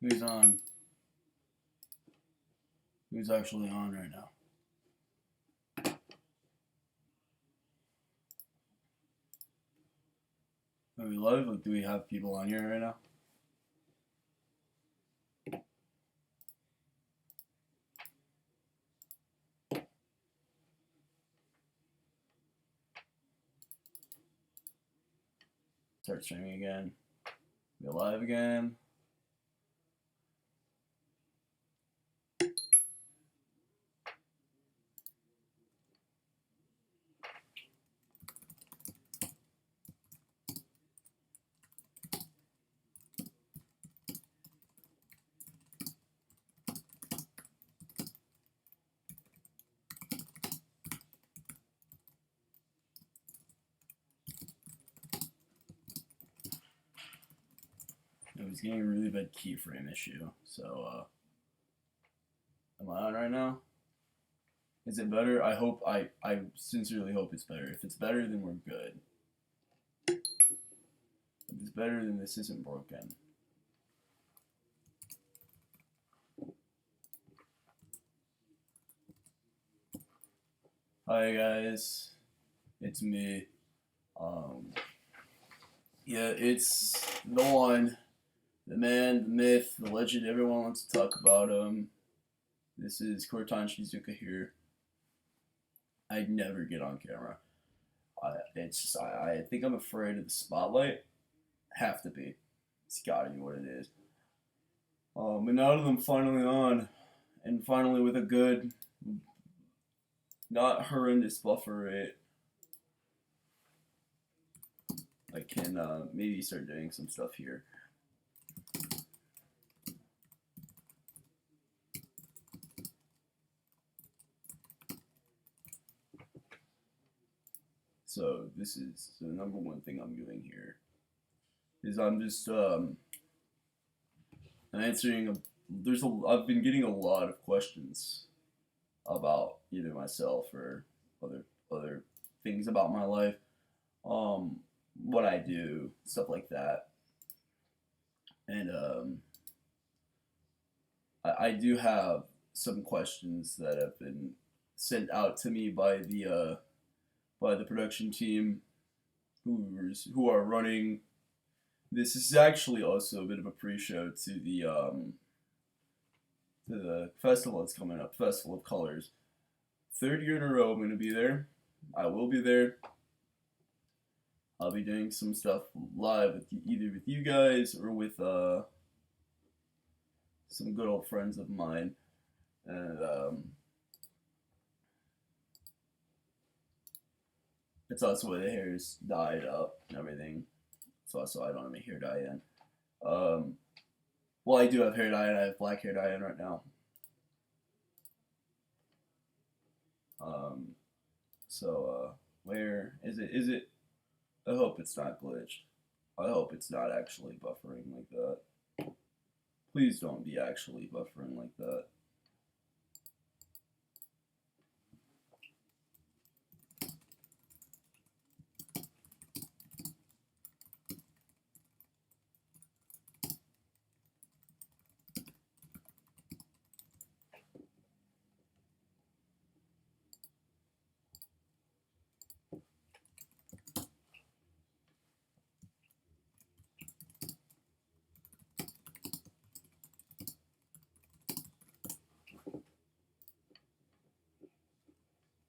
Who's on? Who's actually on right now? Are we live? Like, do we have people on here right now? Start streaming again. Be live again. It was getting a really bad keyframe issue, so am I on right now? Is it better? I sincerely hope it's better. If it's better, then we're good. If it's better, then this isn't broken. Hi guys, it's me. Yeah, it's the one, the man, the myth, the legend. Everyone wants to talk about him. This is Kortan Shizuka here. I'd never get on camera. I think I'm afraid of the spotlight. Have to be. It's gotta be what it is. But now that I'm finally on, and finally with a good, not horrendous buffer rate, I can maybe start doing some stuff here. So this is the number one thing I'm doing here is I'm just answering. I've been getting a lot of questions about either myself or other things about my life, what I do, stuff like that, and I do have some questions that have been sent out to me by the production team who are running. This is actually also a bit of a pre-show to the festival that's coming up, Festival of Colors. Third year in a row, I'm going to be there. I will be there. I'll be doing some stuff live with either with you guys or with some good old friends of mine, and it's also where the hair's dyed up and everything. It's also I don't have my hair dye in. Well, I do have hair dye, and I have black hair dye in right now. So where is it? Is it? I hope it's not glitched. I hope it's not actually buffering like that. Please don't be actually buffering like that.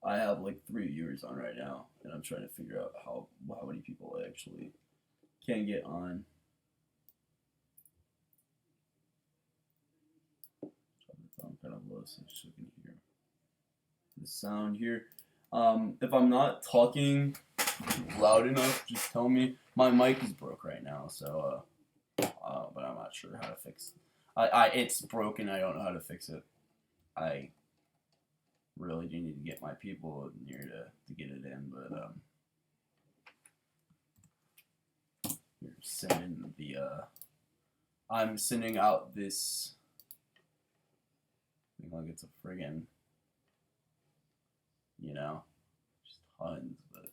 I have like 3 viewers on right now, and I'm trying to figure out how many people actually can get on. I'm kind of low, so you can hear the sound here. If I'm not talking loud enough, just tell me. My mic is broke right now, so but I'm not sure how to fix it. It's broken. I don't know how to fix it. I really do need to get my people near to get it in, but you're sending the I'm sending out this. I think like it's a friggin', just tons, but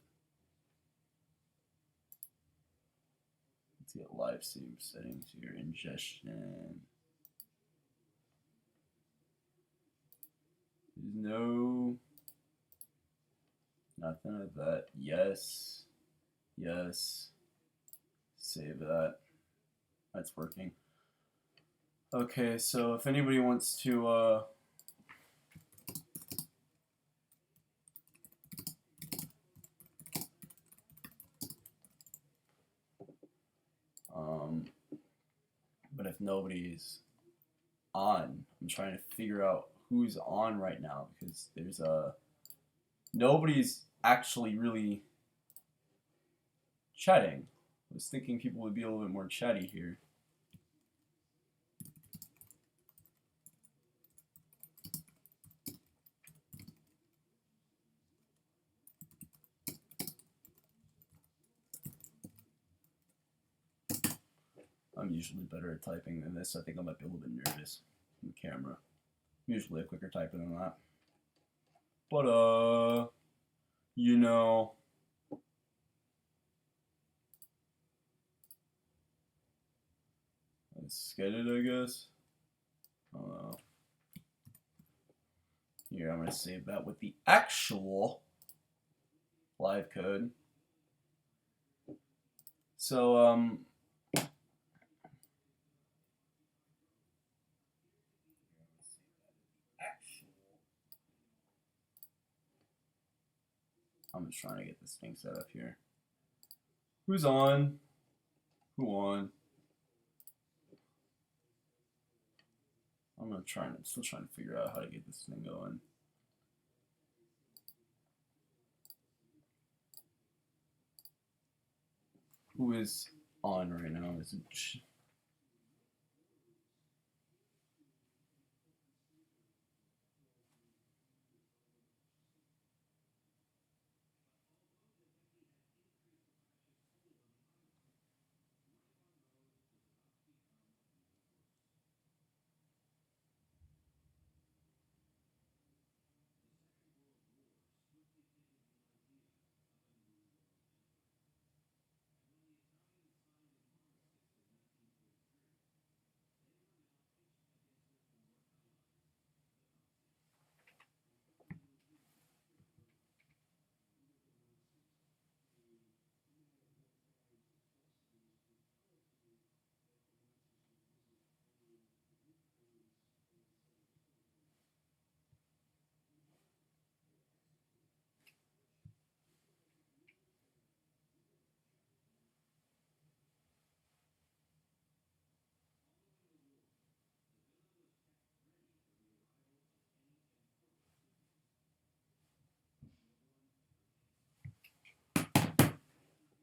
let's get live stream settings here, ingestion. Nothing of that. Yes. Yes. Save that. That's working. Okay, so if anybody wants to but if nobody's on, I'm trying to figure out who's on right now because there's nobody's actually really chatting. I was thinking people would be a little bit more chatty here. I'm usually better at typing than this. I think I might be a little bit nervous on the camera. I'm usually a quicker typer than that. But, you know. Let's get it, I guess. Here, I'm going to save that with the actual live code. So, I'm just trying to get this thing set up here. Who's on? Who on? I'm still trying to figure out how to get this thing going. Who is on right now? Is it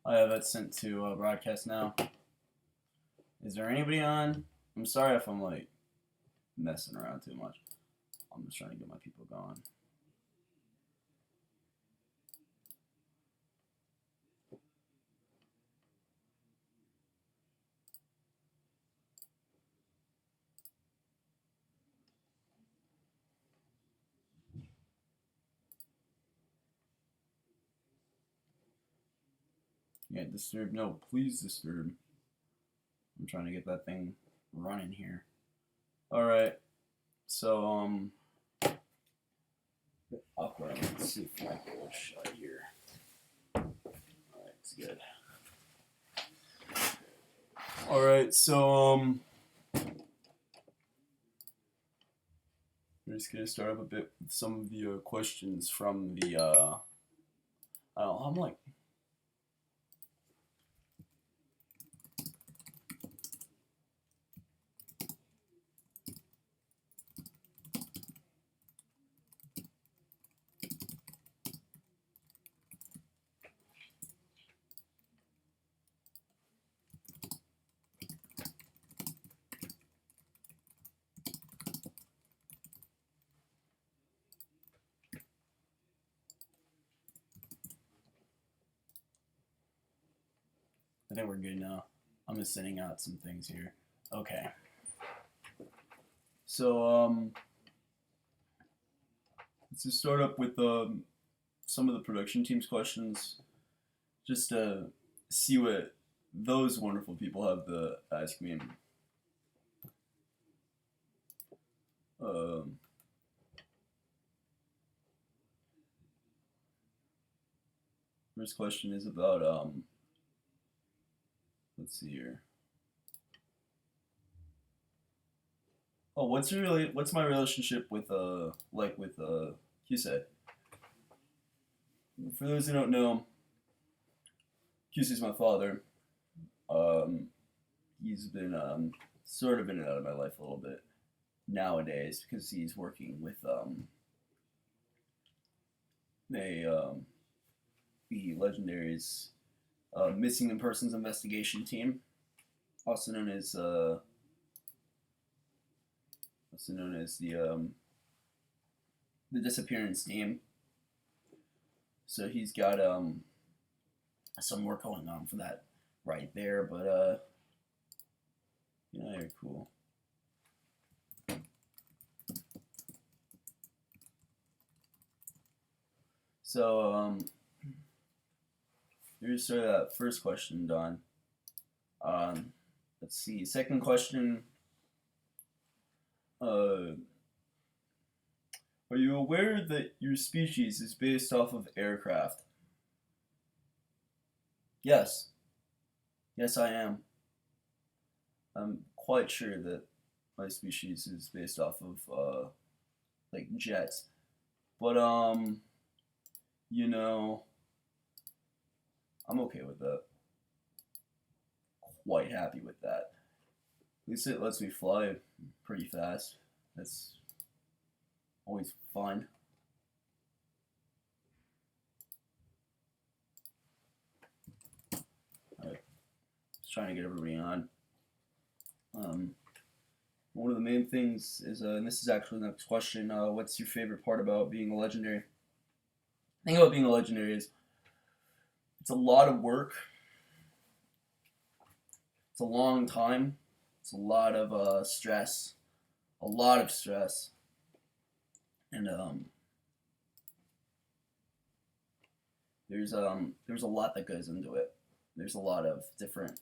I have it sent to broadcast now. Is there anybody on? I'm sorry if I'm like messing around too much. I'm just trying to get my people going. Yeah, disturb. No, please disturb. I'm trying to get that thing running here. Alright. So, awkward. Let's see if I can get a shot here. Alright, it's good. Alright, so, we're just gonna start up a bit with some of the questions from the, I don't know, I'm like, I think we're good now. I'm just sending out some things here. Okay. So, let's just start up with some of the production team's questions, just to see what those wonderful people have to ask me. First question is about let's see here. Oh, what's my relationship with Kyusei? For those who don't know, Kyusei's my father. He's been sort of in and out of my life a little bit nowadays because he's working with the Legendary's missing in persons investigation team, also known as the disappearance team. So he's got some work going on for that right there, but you're cool. So here's sort of that first question done. Let's see. Second question. Are you aware that your species is based off of aircraft? Yes. Yes, I am. I'm quite sure that my species is based off of like jets. But you know, I'm okay with that. Quite happy with that. At least it lets me fly pretty fast. That's always fun. Alright. Just trying to get everybody on. One of the main things is, and this is actually the next question, what's your favorite part about being a legendary? The thing about being a legendary is it's a lot of work. It's a long time. It's a lot of stress. A lot of stress. And there's a lot that goes into it. There's a lot of different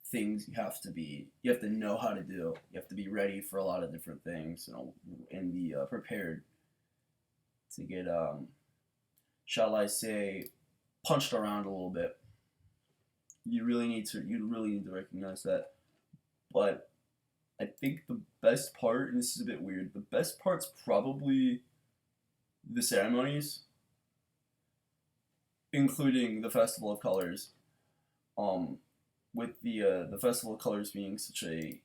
things you have to know how to do. You have to be ready for a lot of different things, and be prepared to get shall I say, punched around a little bit. You really need to recognize that. But I think the best part, and this is a bit weird, the best part's probably the ceremonies, including the Festival of Colors. With the Festival of Colors being such a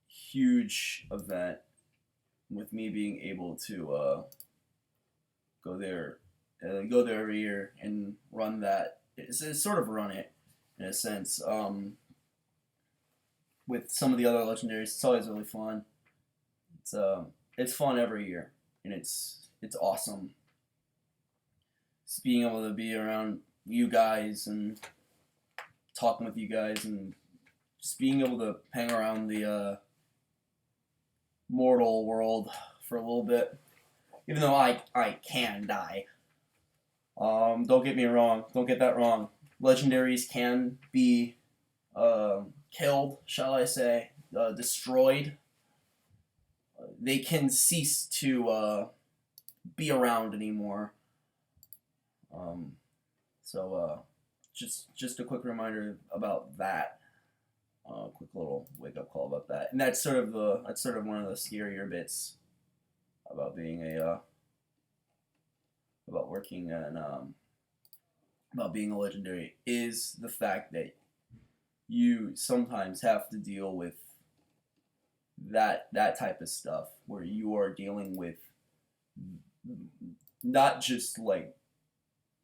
huge event, with me being able to go there every year and run that. It's sort of run it in a sense. With some of the other legendaries, it's always really fun. It's fun every year, and it's awesome. Just being able to be around you guys and talking with you guys, and just being able to hang around the mortal world for a little bit, even though I can die. Don't get me wrong. Don't get that wrong. Legendaries can be killed, shall I say, destroyed. They can cease to be around anymore. Just a quick reminder about that. Quick little wake up call about that, and that's sort of one of the scarier bits about being about working and about being a legendary, is the fact that you sometimes have to deal with that type of stuff, where you are dealing with not just like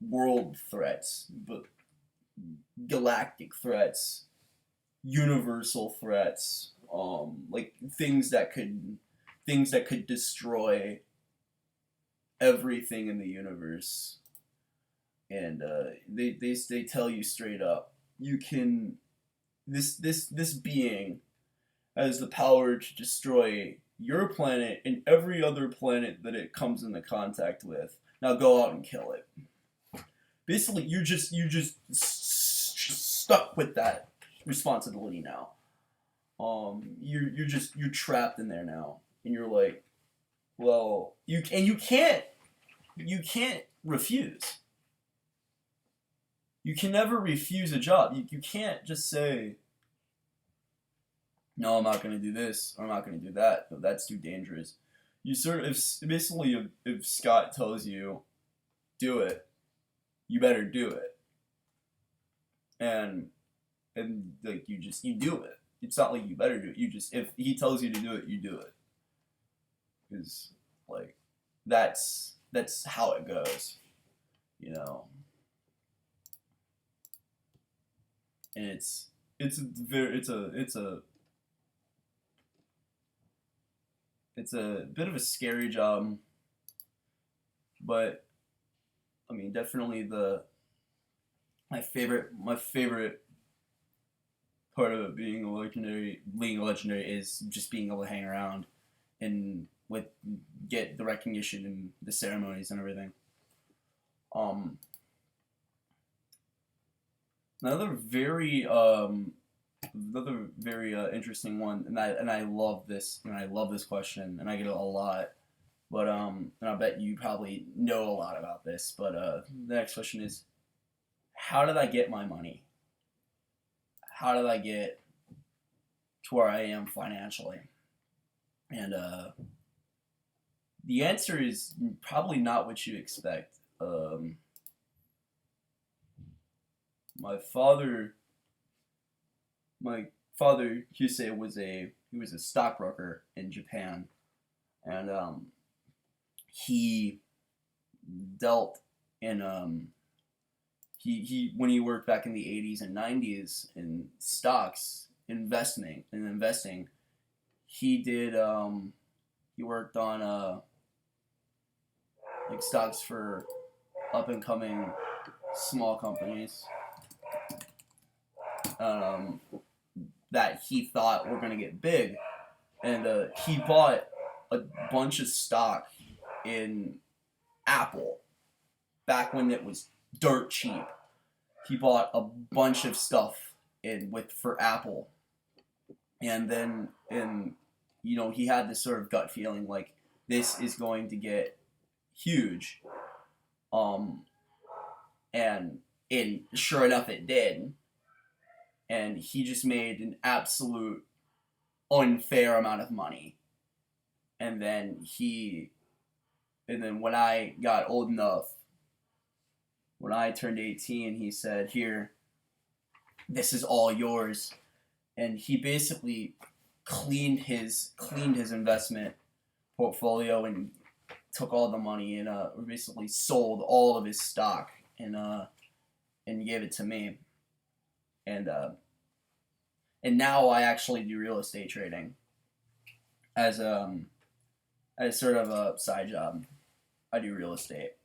world threats, but galactic threats, universal threats, like things that could destroy everything in the universe. And they tell you straight up, you can this being has the power to destroy your planet and every other planet that it comes into contact with. Now go out and kill it. Basically, you're just stuck with that responsibility now. You're trapped in there now, and you're like, well, you can't refuse. you can never refuse a job. You can't just say, no, I'm not going to do this, or I'm not going to do that. No, that's too dangerous. You sort of, basically, if Scott tells you, do it, you better do it. And like, you do it. It's not like you better do it. If he tells you to do it, you do it. Because, like, that's how it goes, you know. And it's a bit of a scary job, but I mean, definitely my favorite part of it being a legendary is just being able to hang around and get the recognition and the ceremonies and everything. Another very interesting one, and I love this, question, and I get it a lot. But and I bet you probably know a lot about this. But the next question is, how did I get my money? How did I get to where I am financially? And the answer is probably not what you expect. My father, Hyusei, was a stockbroker in Japan, and he dealt in he when he worked back in the 80s and 90s in stocks investing, he did he worked on like stocks for up and coming small companies that he thought were going to get big, and he bought a bunch of stock in Apple back when it was dirt cheap. He bought a bunch of stuff for Apple, and then he had this sort of gut feeling like this is going to get huge, and sure enough it did, and he just made an absolute unfair amount of money, and then when I got old enough, when I turned 18, he said, "Here, this is all yours." And he basically cleaned his investment portfolio and took all the money and basically sold all of his stock and gave it to me. And now I actually do real estate trading as sort of a side job. I do real estate.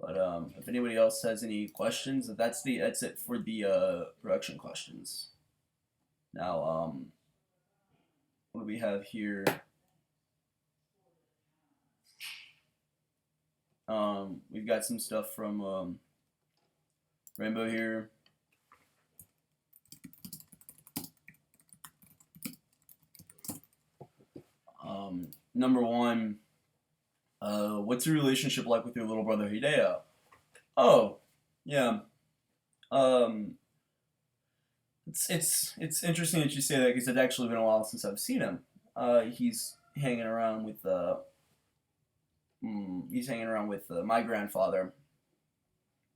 But if anybody else has any questions, that's it for the production questions. Now, what do we have here? We've got some stuff from Rainbow here. Number one, what's your relationship like with your little brother Hideo? Oh, yeah. It's interesting that you say that because it's actually been a while since I've seen him. He's hanging around with my grandfather,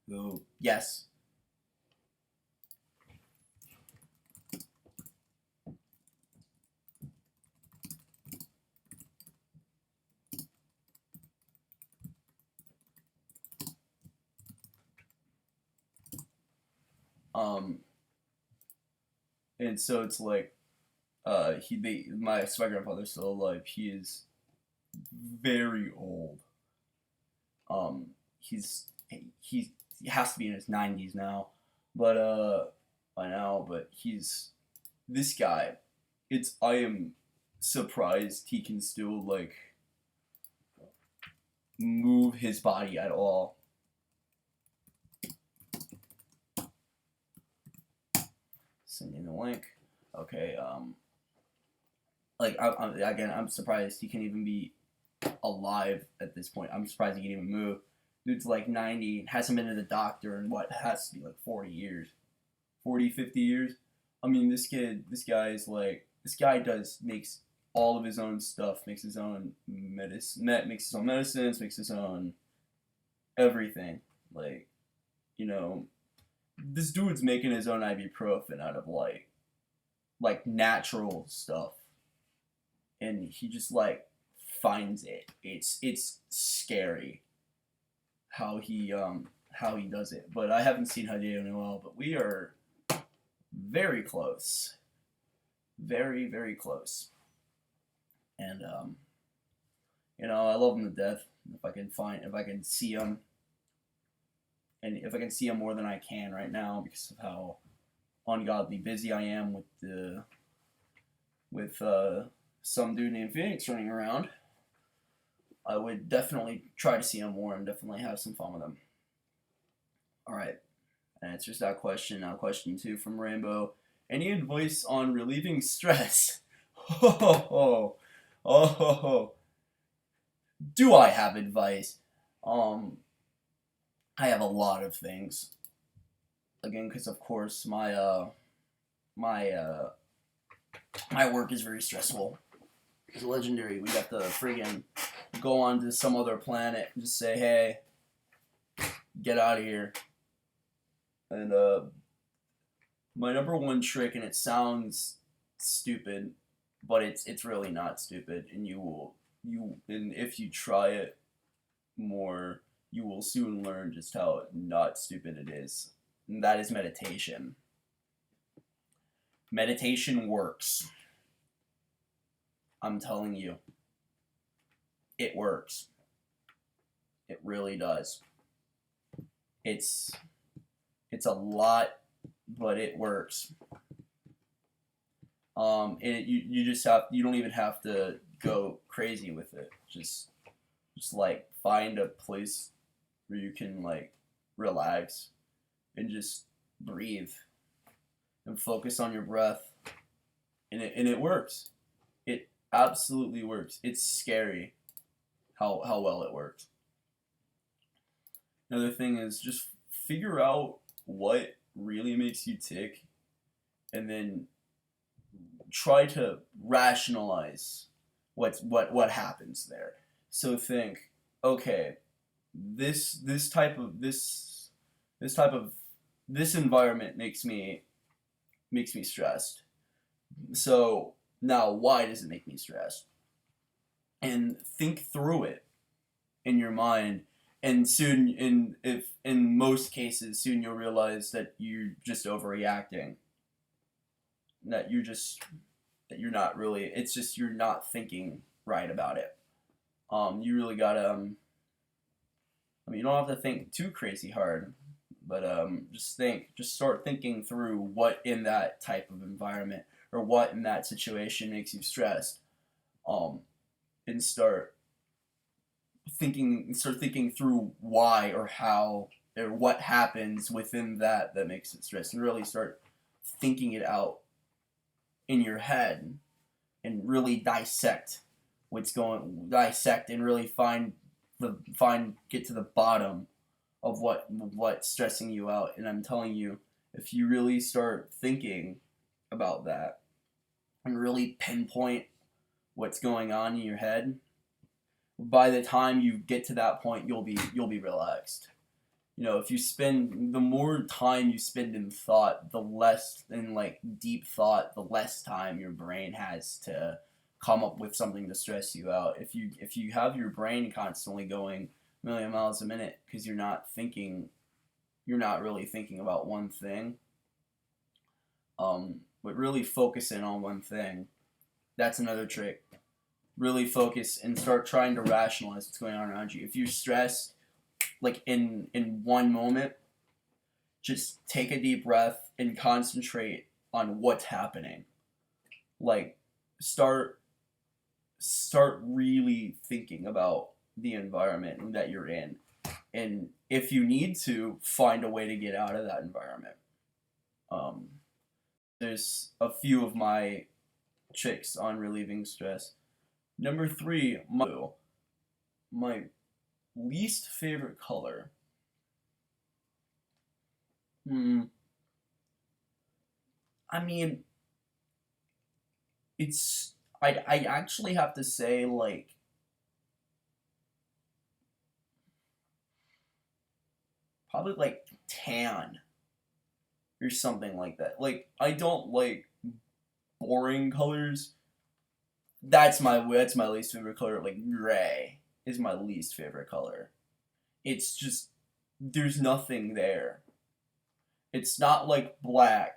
who, yes. And so it's like, my grandfather's still alive. He is very old. He has to be in his 90s now, but by now. But he's this guy. I am surprised he can still like move his body at all. Sending the link. Okay. I'm surprised he can even be alive at this point. I'm surprised he can even move. Dude's like 90, hasn't been to the doctor in what has to be like 40 years. 40, 50 years. I mean, this guy makes all of his own stuff, makes his own makes his own medicines, makes his own everything. Like, you know, this dude's making his own ibuprofen out of like natural stuff, and he just like finds it. It's scary how he does it. But I haven't seen Hideo in a while. But we are very close, very very close, and you know, I love him to death. If I can see him, and if I can see him more than I can right now because of how ungodly busy I am with some dude named Phoenix running around, I would definitely try to see him more and definitely have some fun with him. Alright, answers that question. Now question 2 from Rainbow. Any advice on relieving stress? Oh, do I have advice? I have a lot of things. Again, because of course my work is very stressful. It's legendary. We have to friggin' go on to some other planet and just say, hey, get out of here. And my number one trick, and it sounds stupid, but it's really not stupid, and and if you try it more, you will soon learn just how not stupid it is. And that is meditation. Meditation works. I'm telling you. It works. It really does. It's a lot, but it works. You don't even have to go crazy with it. Just like find a place where you can like relax and just breathe and focus on your breath, and it works. It absolutely works. It's scary how well it works. Another thing is just figure out what really makes you tick, and then try to rationalize what happens there. So think, okay, this environment makes me stressed. So now, why does it make me stressed? And think through it in your mind, and soon, in most cases, soon you'll realize that you're just overreacting. That you're not really. It's just you're not thinking right about it. You really gotta. I mean, you don't have to think too crazy hard, but just start thinking through what in that type of environment or what in that situation makes you stressed, and start thinking through why or how or what happens within that makes it stress, and really start thinking it out in your head and really dissect and really get to the bottom of what's stressing you out. And I'm telling you, if you really start thinking about that and really pinpoint what's going on in your head, by the time you get to that point, you'll be relaxed. You know, the more time you spend in thought, the less in like deep thought, the less time your brain has to come up with something to stress you out. If you have your brain constantly going a million miles a minute because you're not really thinking about one thing, but really focusing on one thing, that's another trick. Really focus and start trying to rationalize what's going on around you. If you're stressed, like in one moment, just take a deep breath and concentrate on what's happening. Like start really thinking about the environment that you're in, and if you need to, find a way to get out of that environment. There's a few of my tricks on relieving stress. Number 3, least favorite color. Hmm. I mean, it's I actually have to say like probably like tan or something like that. Like I don't like boring colors. That's my least favorite color. Like gray is my least favorite color. It's just there's nothing there. It's not like black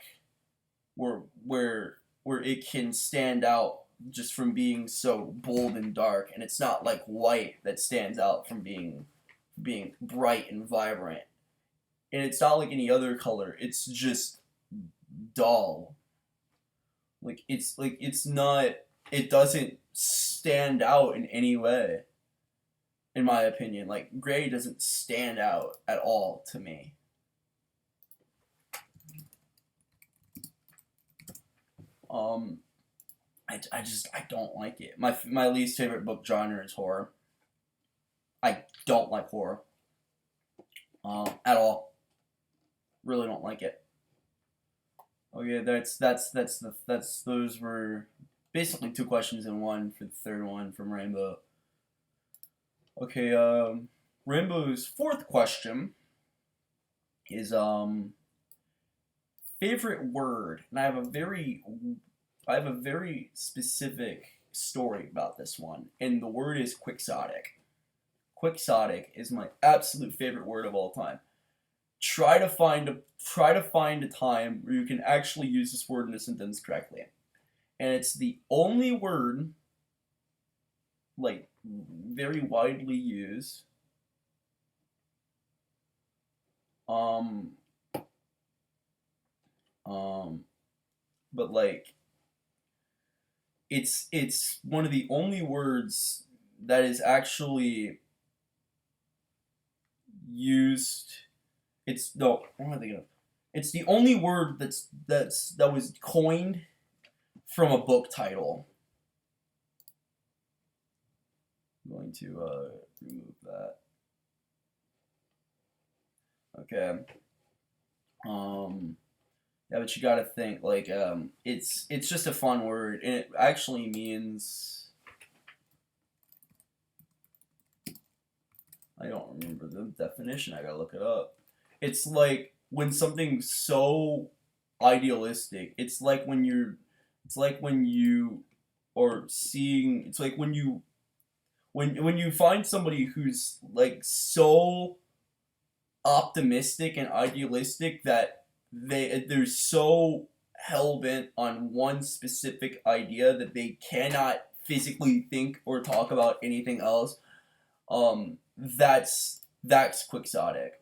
where it can stand out just from being so bold and dark, and it's not like white that stands out from being bright and vibrant. And it's not like any other color. It's just dull. It's not it doesn't stand out in any way in my opinion. Like gray doesn't stand out at all to me. Um I don't like it. My least favorite book genre is horror. I don't like horror at all. Really don't like it. Okay, that's those were basically two questions in one for the third one from Rainbow. Okay, Rainbow's fourth question is favorite word, and I have a very specific story about this one, and the word is quixotic. Quixotic is my absolute favorite word of all time. Try to find a time where you can actually use this word in a sentence correctly. And it's the only word like very widely used um um but like it's one of the only words that is actually used. It's no, what am I thinking of? It's the only word that was coined from a book title. I'm going to remove that. Okay. Yeah, but you gotta think like it's just a fun word, and it actually means I don't remember the definition. I gotta look it up. It's like when something's so idealistic. It's like when you are seeing. It's like when you find somebody who's like so optimistic and idealistic that they're so hell bent on one specific idea that they cannot physically think or talk about anything else. That's quixotic.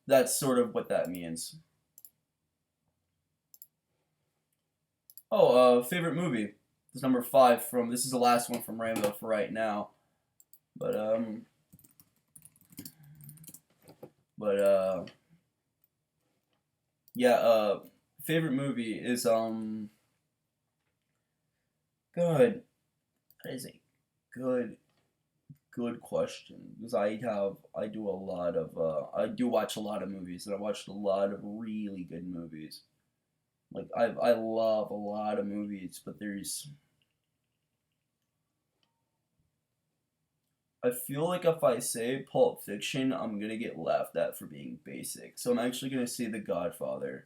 That's sort of what that means. Oh, favorite movie. This is number five from. This is the last one from Rainbow for right now. But but yeah. Favorite movie is good. That is a good good question because I do a lot of I do watch a lot of movies and I watched a lot of really good movies. Like I love a lot of movies, but there's I feel like if I say Pulp Fiction, I'm gonna get laughed at for being basic. So I'm actually gonna say The Godfather.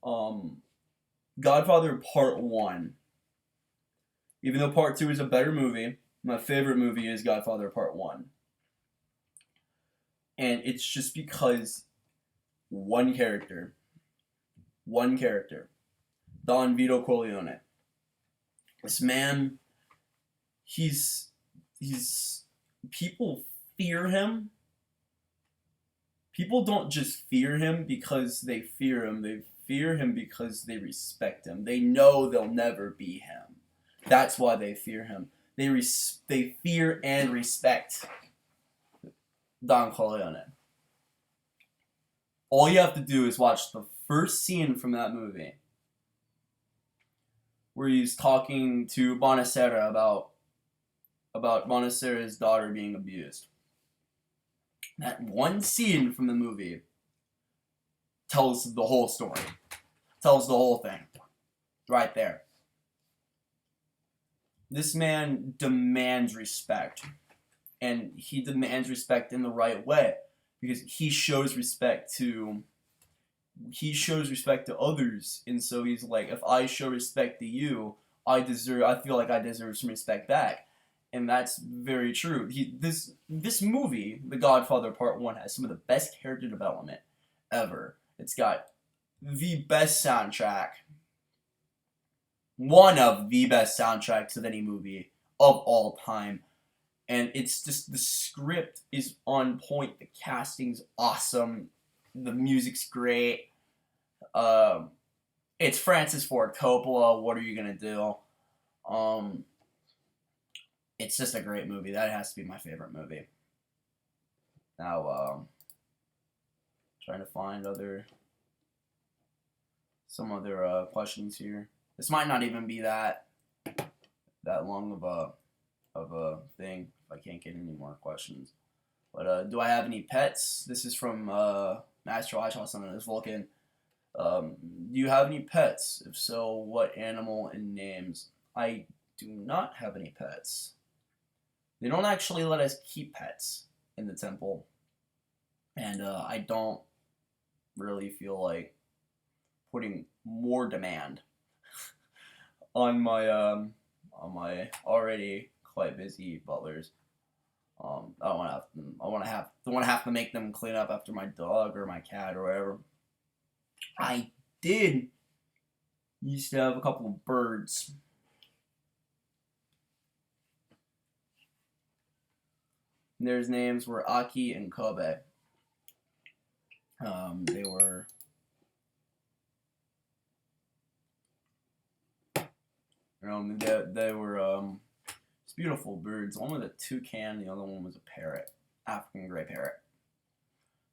Um, Godfather Part One. Even though Part Two is a better movie, my favorite movie is Godfather Part One, and it's just because one character, one character, Don Vito Corleone. This man, he's people fear him. People don't just fear him because they fear him. They fear him because they respect him. They know they'll never be him. That's why they fear him. They fear and respect Don Corleone. All you have to do is watch the first scene from that movie where he's talking to Bonacera about Bonacera's daughter being abused. That one scene from the movie tells the whole story. Tells the whole thing. Right there. This man demands respect. And he demands respect in the right way. Because he shows respect to others. And so he's like, if I show respect to you, I feel like I deserve some respect back. And that's very true. This movie, The Godfather Part 1, has some of the best character development ever. It's got the best soundtrack. One of the best soundtracks of any movie of all time. And it's just, the script is on point. The casting's awesome. The music's great. It's Francis Ford Coppola. What are you gonna do? It's just a great movie. That has to be my favorite movie. Now, trying to find some other questions here. This might not even be that long of a thing if I can't get any more questions. But do I have any pets? This is from Master I Saw Something as Vulcan. Do you have any pets? If so, what animal and names? I do not have any pets. They don't actually let us keep pets in the temple. And I don't really feel like putting more demand on my already quite busy butlers. I don't want to have to make them clean up after my dog or my cat or whatever. I used to have a couple of birds. Their names were Aki and Kobe. They were beautiful birds. One was a toucan, the other one was a parrot, African gray parrot.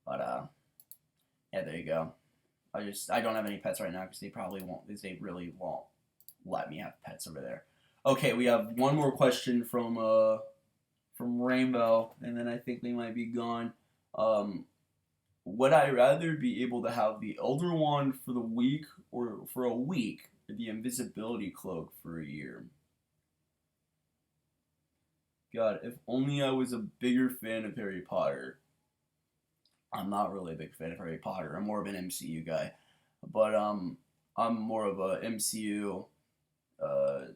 But yeah, there you go. I don't have any pets right now because they really won't let me have pets over there. Okay, we have one more question from Rainbow, and then I think we might be gone. Would I rather be able to have the Elder Wand for the week or for a week, or the invisibility cloak for a year? God, if only I was a bigger fan of Harry Potter. I'm not really a big fan of Harry Potter. I'm more of an MCU guy. But I'm more of a MCU,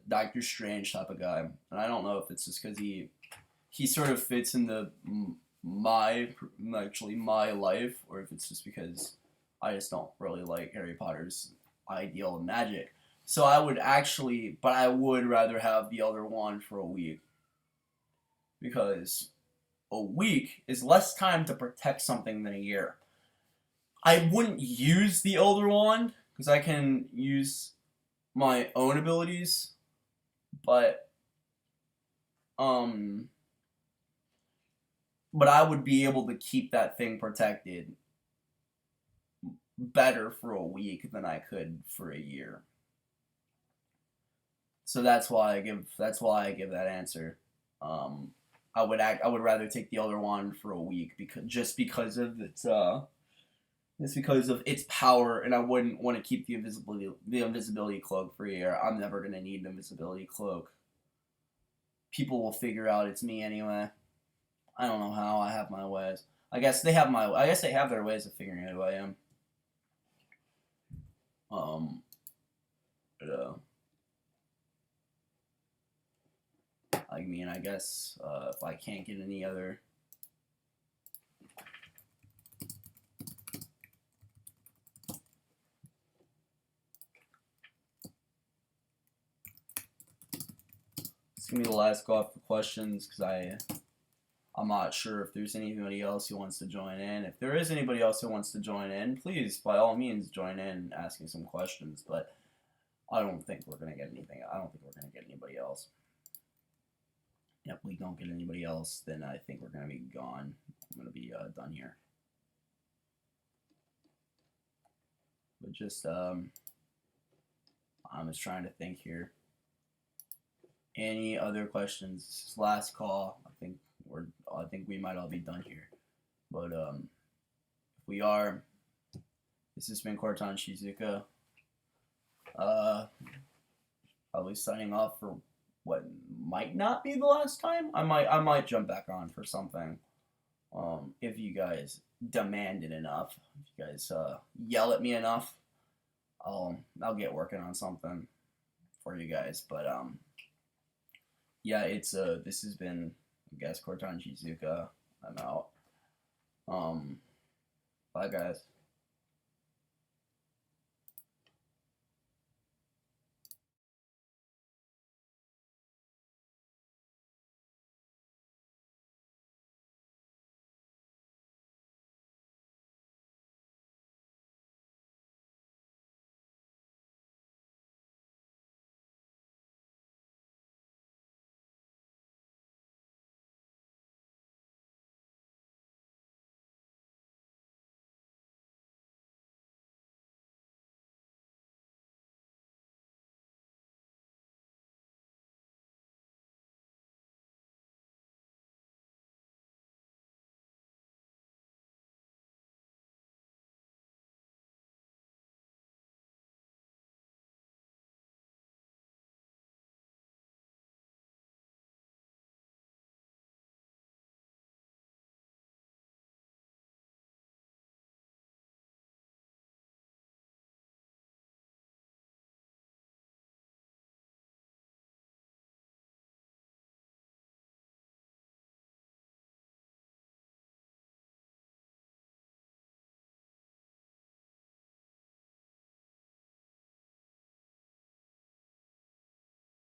Doctor Strange type of guy. And I don't know if it's just because he sort of fits into my life, or if it's just because I just don't really like Harry Potter's ideal of magic. So I would rather have the Elder Wand for a week. Because a week is less time to protect something than a year. I wouldn't use the Elder Wand because I can use my own abilities, but I would be able to keep that thing protected better for a week than I could for a year. So that's why I give that answer. I would rather take the Elder Wand for a week because of its power, and I wouldn't want to keep the invisibility cloak for a year. I'm never gonna need an invisibility cloak. People will figure out it's me anyway. I don't know how. I have my ways. I guess they have their ways of figuring out who I am. But I guess if I can't get any other. It's gonna be the last call for questions because I'm not sure if there's anybody else who wants to join in. If there is anybody else who wants to join in, please by all means join in asking some questions. But I don't think we're gonna get anything. I don't think we're gonna get anybody else. If we don't get anybody else, then I think we're going to be gone. I'm going to be done here. But just, I'm just trying to think here. Any other questions? This is last call. I think we might all be done here. But if we are, this has been Kortan Shizuka. Probably signing off for what might not be the last time. I might jump back on for something. If you guys demand it enough, if you guys yell at me enough, I'll get working on something for you guys. But yeah, it's this has been, I guess, Kortan Shizuka. I'm out. Bye guys.